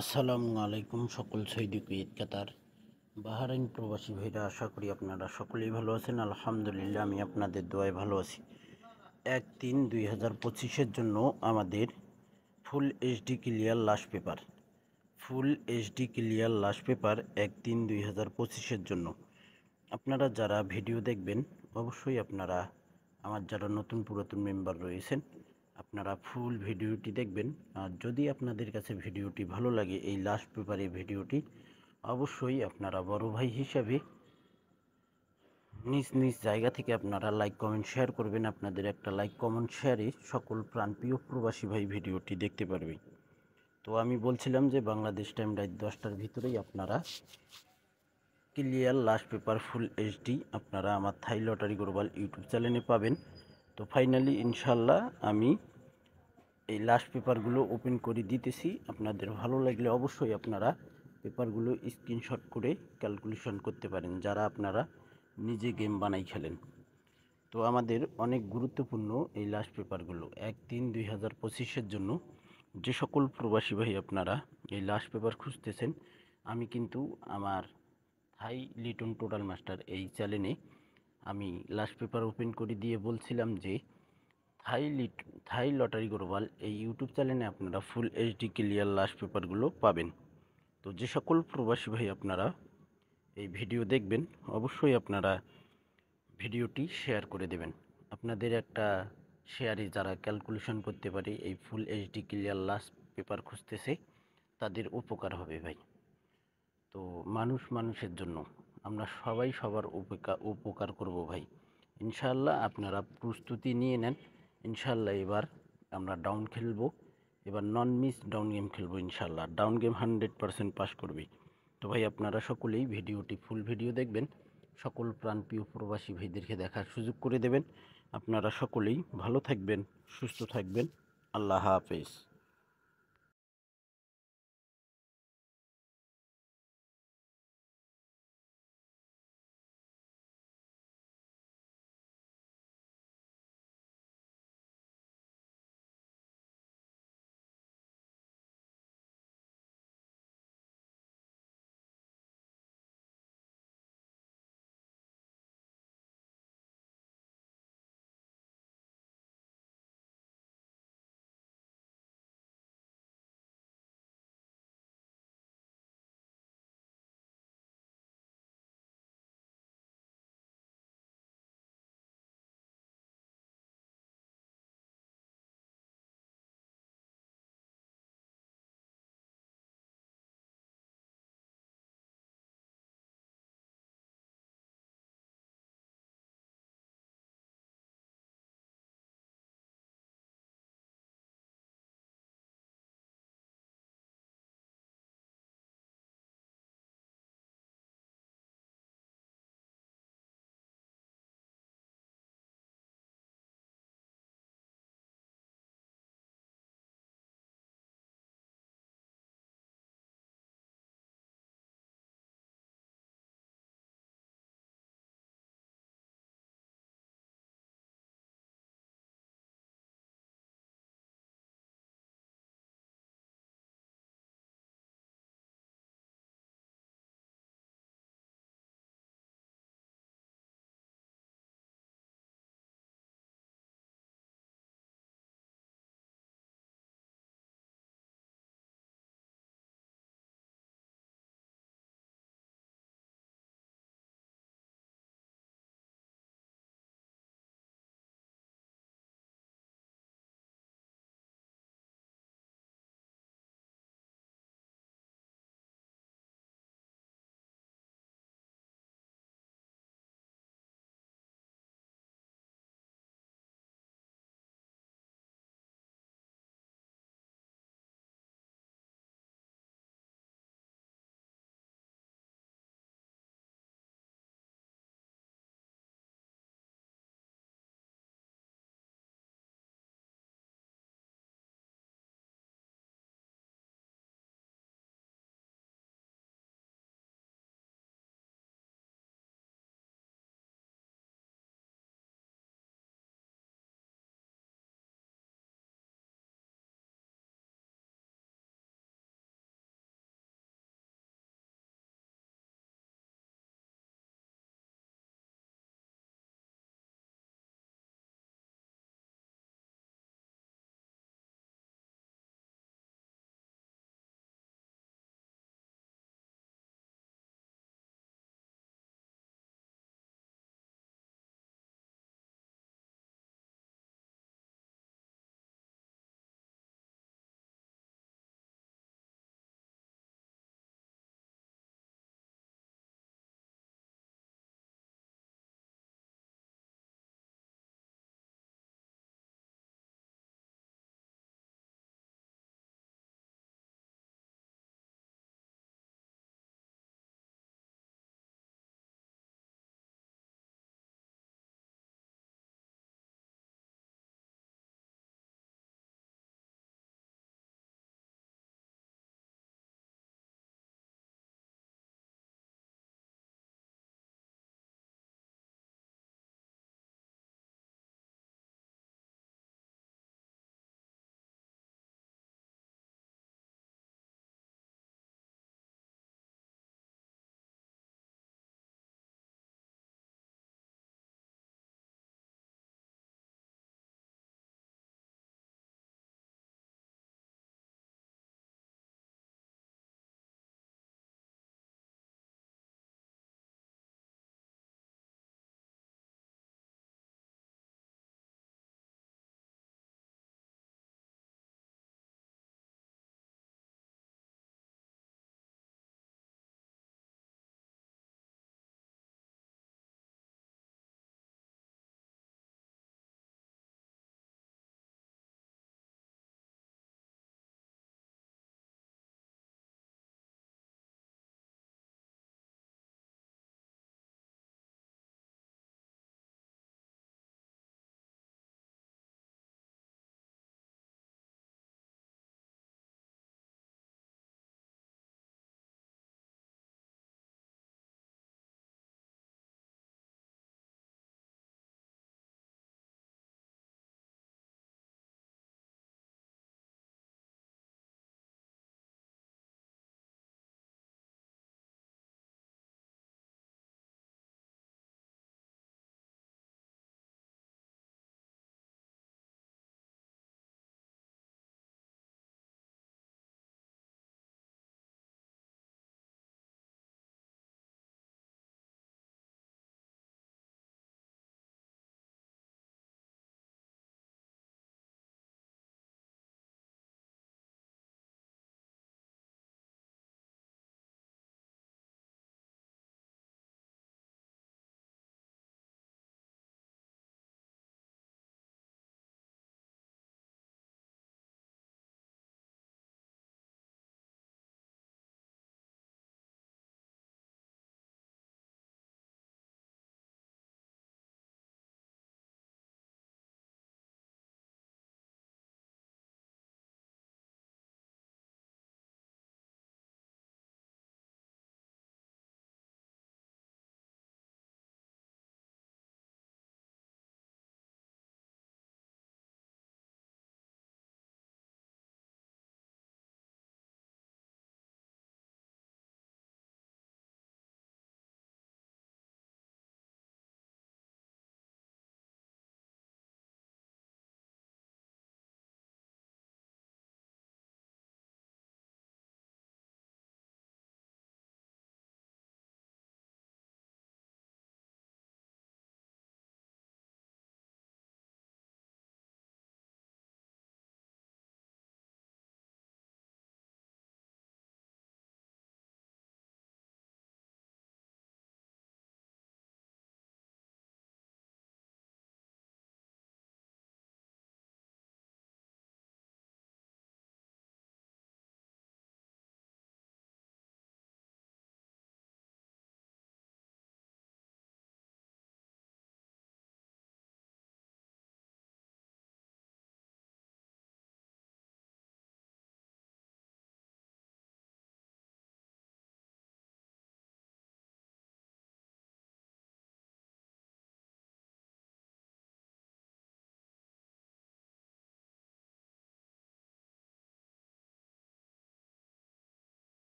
আসসালামু আলাইকুম সকল সৌদি কুয়েত কাতার বাহারাইন প্রবাসী ভাইরা, আশা করি আপনারা সকলেই ভালো আছেন। আলহামদুলিল্লাহ, আমি আপনাদের দোয়ায় ভালো আছি। 1/3/2025-এর জন্য আমাদের ফুল এইচডি ক্লিয়ার লাশ পেপার 1/3/2025-এর জন্য আপনারা যারা ভিডিও দেখবেন, অবশ্যই আপনারা আমার যারা নতুন পুরাতন মেম্বার রয়েছেন, আপনারা ফুল ভিডিওটি দেখবেন। আর যদি আপনাদের কাছে ভিডিওটি ভালো লাগে, এই লাস্ট পেপারের ভিডিওটি, অবশ্যই আপনারা বড় ভাই হিসাবে নিজ নিজ জায়গা থেকে আপনারা লাইক কমেন্ট শেয়ার করবেন। আপনাদের একটা লাইক কমেন্ট শেয়ারে সকল প্রাণপ্রিয় প্রবাসী ভাই ভিডিওটি দেখতে পারবে। তো আমি বলছিলাম যে বাংলাদেশ টাইম রাত 10টার ভিতরেই আপনারা clear last paper full HD আপনারা আমার থাই লটারি গ্লোবাল ইউটিউব চ্যানেলে পাবেন। তো ফাইনালি ইনশাল্লাহ আমি এই লাস্ট পেপারগুলো ওপেন করে দিতেছি। আপনাদের ভালো লাগলে অবশ্যই আপনারা পেপারগুলো স্ক্রিনশট করে ক্যালকুলেশন করতে পারেন, যারা আপনারা নিজে গেম বানাই খেলেন। তো আমাদের অনেক গুরুত্বপূর্ণ এই লাস্ট পেপারগুলো 1/3/2025-এর জন্য। যে সকল প্রবাসী ভাই আপনারা এই লাস্ট পেপার খুঁজতেছেন, আমি কিন্তু আমার থাই লিটন টোটাল মাস্টার এই চ্যানেলে আমি লাস্ট পেপার ওপেন করে দিয়ে বলছিলাম যে থাই লটারি গ্লোবাল এই ইউটিউব চ্যানেলে আপনারা ফুল এইচডি ক্লিয়ার লাস্ট পেপারগুলো পাবেন। তো যে সকল প্রবাসী ভাই আপনারা এই ভিডিও দেখবেন, অবশ্যই আপনারা ভিডিওটি শেয়ার করে দেবেন। আপনাদের একটা শেয়ারে যারা ক্যালকুলেশন করতে পারে, এই full HD clear last paper খুঁজতেছে, তাদের উপকার হবে ভাই। তো মানুষ মানুষের জন্য আমরা সবাই সবার উপকার করব ভাই। ইনশাআল্লাহ আপনারা প্রস্তুতি নিয়ে নেন। ইনশাআল্লাহ এবার আমরা ডাউন খেলবো, এবার নন মিস ডাউন গেম খেলবো। ইনশাআল্লাহ ডাউন গেম 100% পাস করবে। তো ভাই আপনারা সকলেই ভিডিওটি ফুল ভিডিও দেখবেন, সকল প্রাণপ্রিয় প্রবাসী ভাইদেরকে দেখার সুযোগ করে দেবেন। আপনারা সকলেই ভালো থাকবেন, সুস্থ থাকবেন। আল্লাহ হাফেজ।